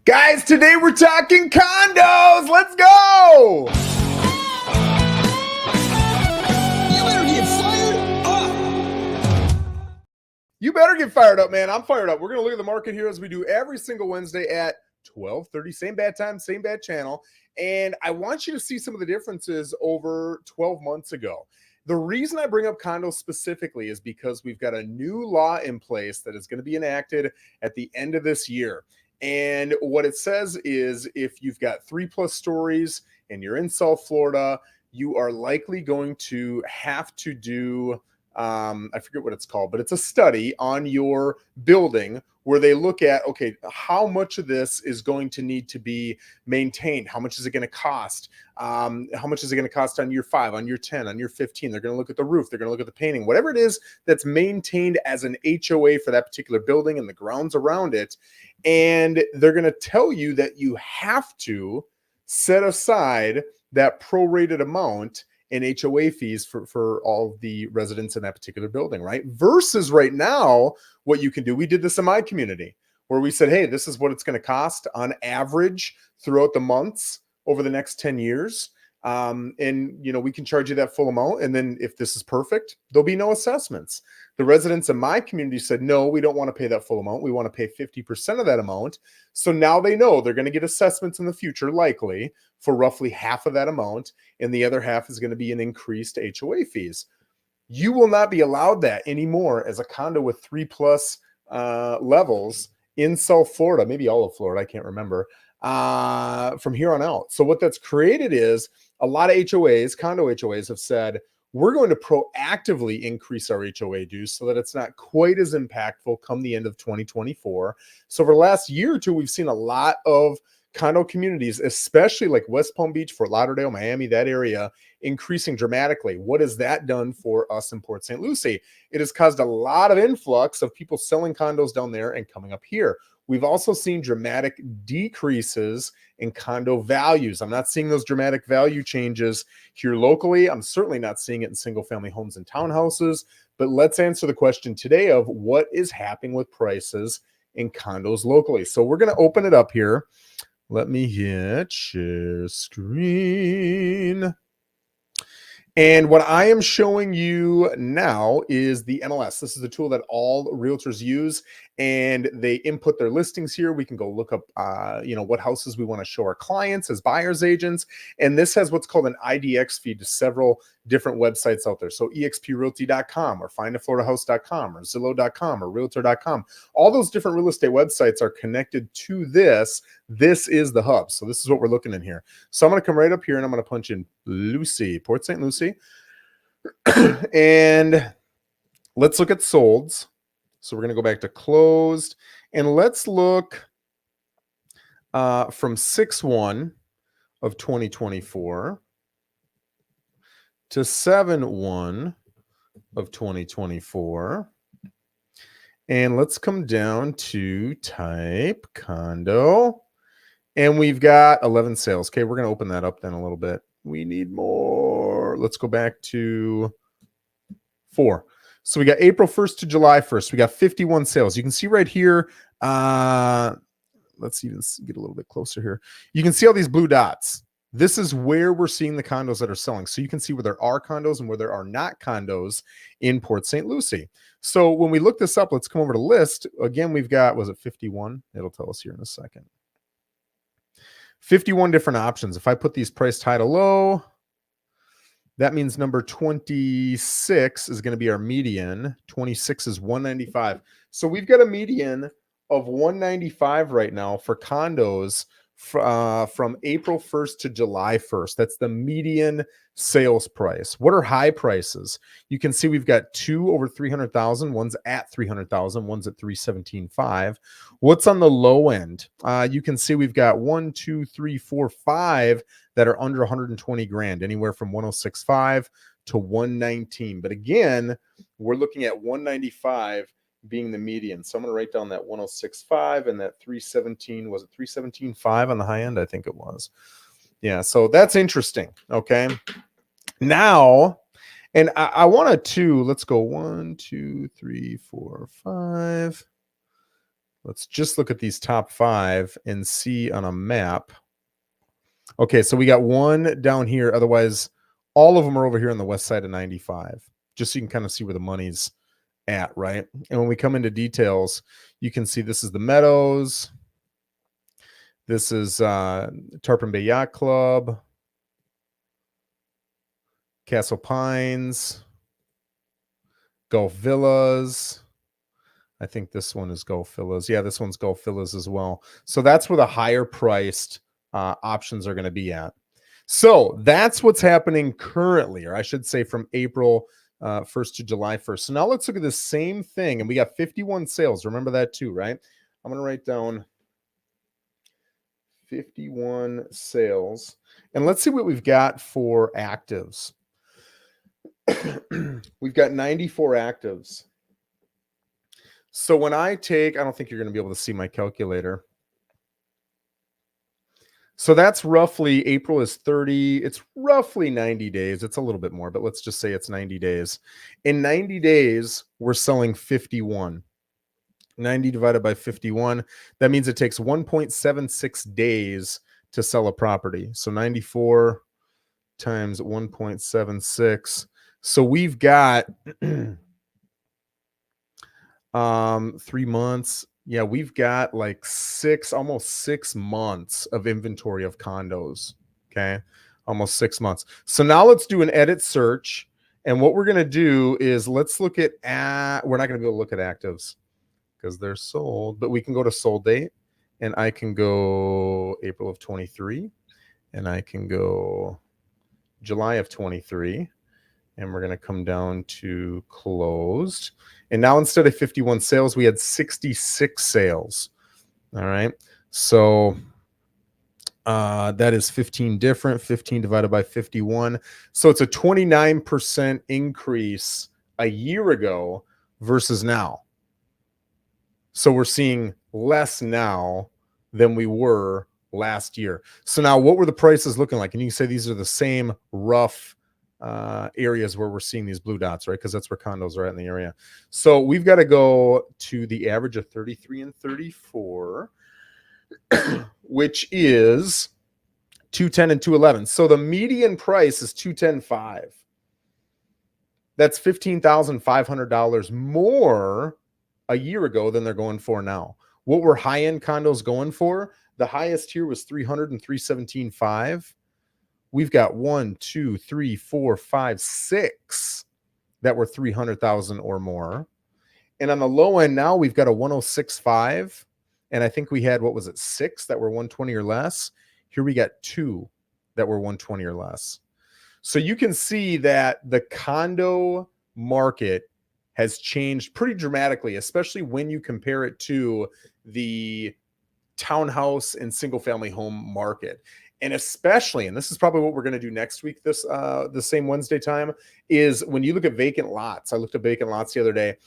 Guys, today we're talking condos. Let's go. You better get fired up. You better get fired up, man. I'm fired up. We're going to look at the market here as we do every single Wednesday at 12:30. Same bad time, same bad channel. And I want you to see some of the differences over 12 months ago. The reason I bring up condos specifically is because we've got a new law in place that is going to be enacted at the end of this year. And what it says is if you've got 3+ stories and you're in South Florida, you are likely going to have to do, I forget what it's called, but it's a study on your building where they look at, okay, how much of this is going to need to be maintained? How much is it going to cost? How much is it going to cost on year 5, on year 10, on year 15? They're going to look at the roof. They're going to look at the painting, whatever it is that's maintained as an HOA for that particular building and the grounds around it. And they're going to tell you that you have to set aside that prorated amount in HOA fees for all the residents in that particular building, right? Versus right now, what you can do, we did this in my community where we said, hey, this is what it's going to cost on average throughout the months over the next 10 years. And, you know, we can charge you that full amount. And then if this is perfect, there'll be no assessments. The residents in my community said, no, we don't want to pay that full amount. We want to pay 50% of that amount. So now they know they're going to get assessments in the future, likely for roughly half of that amount. And the other half is going to be an increased HOA fees. You will not be allowed that anymore as a condo with 3+ levels in South Florida, maybe all of Florida, I can't remember, from here on out. So what that's created is a lot of HOAs, condo HOAs have said, we're going to proactively increase our HOA dues so that it's not quite as impactful come the end of 2024. So for the last year or two, we've seen a lot of condo communities, especially like West Palm Beach, Fort Lauderdale, Miami, that area, increasing dramatically. What has that done for us in Port St. Lucie? It has caused a lot of influx of people selling condos down there and coming up here. We've also seen dramatic decreases in condo values. I'm not seeing those dramatic value changes here locally. I'm certainly not seeing it in single-family homes and townhouses. But let's answer the question today of what is happening with prices in condos locally. So we're going to open it up here. Let me hit share screen. And what I am showing you now is the MLS. This is the tool that all realtors use, and they input their listings here. We can go look up, what houses we want to show our clients as buyers agents. And this has what's called an IDX feed to several different websites out there. So exprealty.com or findafloridahouse.com or Zillow.com or realtor.com. All those different real estate websites are connected to this. This is the hub. So this is what we're looking in here. So I'm going to come right up here and I'm going to punch in Lucie, Port St. Lucie. And let's look at solds. So we're going to go back to closed and let's look from 6/1 of 2024 to 7/1 of 2024. And let's come down to type condo. And we've got 11 sales. Okay, we're going to open that up then a little bit. We need more. Let's go back to 4. So we got April 1st to July 1st. We got 51 sales. You can see right here. Let's even get a little bit closer here. You can see all these blue dots. This is where we're seeing the condos that are selling. So you can see where there are condos and where there are not condos in Port St. Lucie. So when we look this up, let's come over to list. Again, we've got, was it 51? It'll tell us here in a second. 51 different options. If I put these priced high to low, that means number 26 is going to be our median. 26 is 195. So we've got a median of 195 right now for condos from April 1st to July 1st. That's the median sales price. What are high prices? You can see we've got 2 over 300,000. One's at 300,000. One's at 317.5. What's on the low end? You can see we've got 1, 2, 3, 4, 5 that are under 120 grand, anywhere from 106.5 to 119. But again, we're looking at 195 being the median. So I'm going to write down that 106.5 and that 317. Was it 317.5 on the high end? I think it was. Yeah, so that's interesting. Okay. Now, and I wanted to, let's go 1, 2, 3, 4, 5. Let's just look at these top 5 and see on a map. Okay, so we got one down here. Otherwise, all of them are over here on the west side of 95, just so you can kind of see where the money's at, right? And when we come into details, you can see this is the Meadows. This is Tarpon Bay Yacht Club, Castle Pines, Gulf Villas. I think this one is Gulf Villas. Yeah, this one's Gulf Villas as well. So that's where the higher priced options are going to be at. So that's what's happening currently, or I should say from April 1st to July 1st. So now let's look at the same thing. And we got 51 sales. Remember that too, right? I'm going to write down 51 sales. And let's see what we've got for actives. We've got 94 actives. So when I take, I don't think you're going to be able to see my calculator. So that's roughly, April is 30. It's roughly 90 days. It's a little bit more, but let's just say it's 90 days. In 90 days, we're selling 51. 90 divided by 51. That means it takes 1.76 days to sell a property. So 94 times 1.76. So we've got 3 months. Yeah, we've got like almost 6 months of inventory of condos. Okay, almost 6 months. So now let's do an edit search. And what we're going to do is let's look at, we're not going to be able to look at actives because they're sold, but we can go to sold date, and I can go April of 23, and I can go July of 23. And we're going to come down to closed. And now instead of 51 sales, we had 66 sales. All right. So that is 15 different, 15 divided by 51. So it's a 29% increase a year ago versus now. So we're seeing less now than we were last year. So now what were the prices looking like? And you can say these are the same rough areas where we're seeing these blue dots, right? Because that's where condos are at in the area. So we've got to go to the average of 33 and 34, which is 210 and 211. So the median price is 210.5. That's $15,500 more a year ago than they're going for now. What were high-end condos going for? The highest here was 300 and 317.5. We've got 1, 2, 3, 4, 5, 6 that were 300,000 or more. And on the low end now, we've got a 106.5. And I think we had, what was it, 6 that were 120 or less. Here we got 2 that were 120 or less. So you can see that the condo market has changed pretty dramatically, especially when you compare it to the townhouse and single family home market. And especially, and this is probably what we're going to do next week, the same Wednesday time, is when you look at vacant lots. I looked at vacant lots the other day.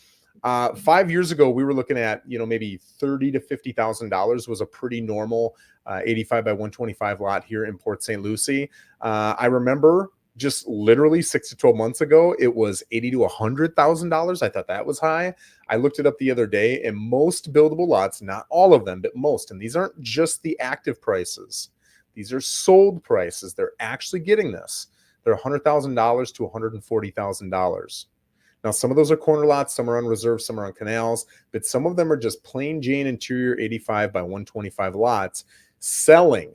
5 years ago, we were looking at, maybe $30,000 to $50,000 was a pretty normal 85 by 125 lot here in Port St. Lucie. I remember just literally 6 to 12 months ago, it was $80,000 to $100,000. I thought that was high. I looked it up the other day, and most buildable lots, not all of them, but most, and these aren't just the active prices. These are sold prices. They're actually getting this. They're $100,000 to $140,000. Now, some of those are corner lots, some are on reserve, some are on canals, but some of them are just plain Jane interior 85 by 125 lots selling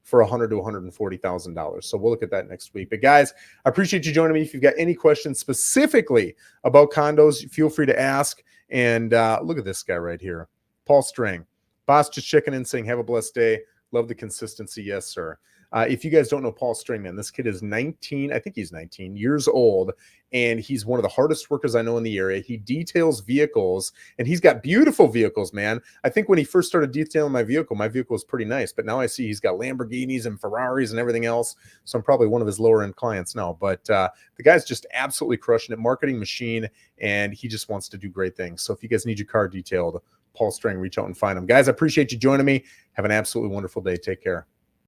for $100,000 to $140,000. So we'll look at that next week. But guys, I appreciate you joining me. If you've got any questions specifically about condos, feel free to ask. And look at this guy right here, Paul String. Boss just checking in saying, have a blessed day. Love the consistency. Yes, sir. If you guys don't know Paul Stringman, this kid is 19. I think he's 19 years old, and he's one of the hardest workers I know in the area. He details vehicles, and he's got beautiful vehicles, man. I think when he first started detailing my vehicle was pretty nice, but now I see he's got Lamborghinis and Ferraris and everything else, so I'm probably one of his lower-end clients now. But the guy's just absolutely crushing it, marketing machine, and he just wants to do great things. So if you guys need your car detailed, Paul String, reach out and find him. Guys, I appreciate you joining me. Have an absolutely wonderful day. Take care.